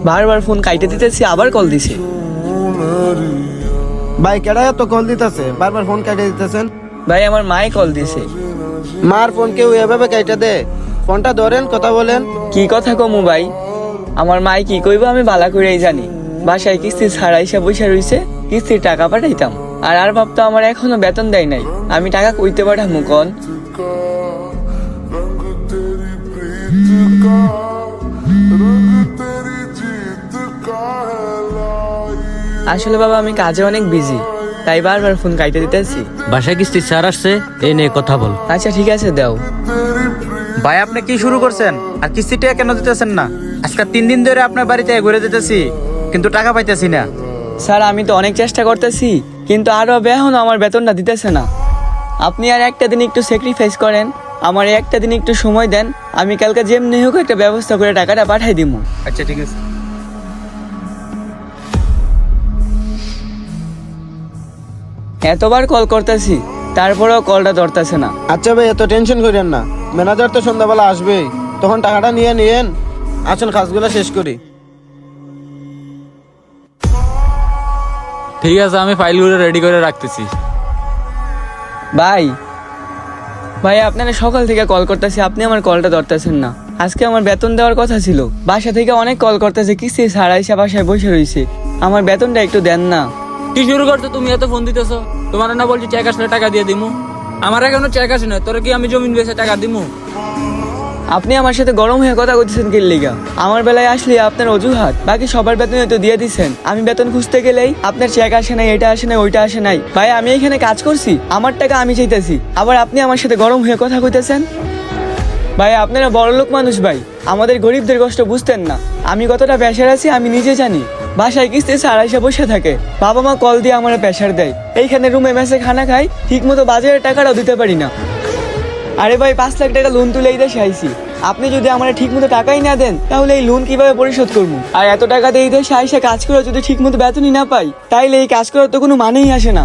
বারবার ফোন কাইটে দিতেছি, আবার কল দিছে। ভাই কেডা এত কল দিতেছে, বারবার ফোন কাটে দিতেছেন? ভাই আমার মাই কল দিছে। মার ফোন কেউ এভাবে কাইটে দে? ফোনটা ধরেন, কথা বলেন। কি কথা কমু ভাই, আমার মাই কি কইব আমি বালা করেই জানি। বাসায় কিস্তি ছাড়া হিসাব বসে রইছে, কিস্তির টাকা পাঠাইতাম। আর ভাবতো আমার এখনো বেতন দেয় নাই, আমি টাকা কইতে পাঠামু কোন? আসলে বাবা আমি কাজে অনেক বিজি, তাই বারবার ফোন কাইটে দিতেছি। বাসায় কিস্তি স্যার আসছে, এই নিয়ে কথা বল। আচ্ছা ঠিক আছে দাও। ভাই আপনি কি শুরু করছেন? আর কিস্তিটা কেন দিতেছেন না? আজকে 3 দিন ধরে আপনার বাড়িতে ঘুরে যেতেছি, কিন্তু টাকা পাইতেছি না। স্যার আমি তো অনেক চেষ্টা করতেছি, কিন্তু আরো এখনো আমার বেতনটা দিতেছে না। আপনি আর একটা দিন একটু স্যাক্রিফাইস করেন, আমার একটা দিন একটু সময় দেন, আমি কালকে যেমনি হোক একটা ব্যবস্থা করে টাকাটা পাঠাই দিব। আচ্ছা ঠিক আছে। এতবার কল করতেছি, তারপরেও কলটা ধরতেছে না। আচ্ছা ভাই এত টেনশন করেন না, ম্যানেজার তো সন্ধ্যাবেলা আসবেই, তখন টাকাটা নিয়ে নিয়েন। আসুন কাজগুলো শেষ করি। ঠিক আছে, আমি ফাইলগুলো রেডি করে রাখতেছি। ভাই ভাই আপনারা সকাল থেকে কল করতেছি, আপনি আমার কলটা ধরতেছেন না। আজকে আমার বেতন দেওয়ার কথা ছিল, বাসা থেকে অনেক কল করতেছে, কিস্তি ছাড়া এসে বাসায় বসে রয়েছে। আমার বেতনটা একটু দেন না। কি শুরু করছো তুমি? এত ফোন দিতেছো, তোমার না বলছি চেক আসলে টাকা দিয়ে দিমু। আমার এখনো চেক আসে না, তোর কি আমি জমিন বেচে টাকা দিমু? আপনি আমার সাথে গরম হয়ে কথা কইতেছেন কি লিগা? আমার বেলায় আসলে আপনার অজুহাত, বাকি সবার বেতন তো দিয়ে দিচ্ছেন। আমি বেতন খুঁজতে গেলেই আপনার চেক আসে নাই, এটা আসে নাই, ওইটা আসে নাই। ভাই আমি এখানে কাজ করছি, আমার টাকা আমি চাইতেছি, আবার আপনি আমার সাথে গরম হয়ে কথা কইতেছেন? ভাই আপনারা বড়লোক মানুষ ভাই, আমাদের গরিবদের কষ্ট বুঝতেন না। আমি কতটা প্রেশার আছি আমি নিজে জানি। বাসায় কিস্তি ছাড়া এসে বসে থাকে, বাবা মা কল দিয়ে আমার প্রেশার দেয়। এইখানে রুমে মেসে খানা খাই, ঠিক মতো বাজারের টাকাটাও দিতে পারি না। আরে ভাই 5 লাখ টাকা লোন তুলে এই দেশে আইছি, আপনি যদি আমার ঠিক মতো টাকাই না দেন তাহলে এই লোন কিভাবে পরিশোধ করবো? আর এত টাকা দিয়ে এই দেশে আইসা কাজ করে যদি ঠিক মতো বেতনই না পাই, তাইলে এই কাজ করার তো কোনো মানেই আসে না।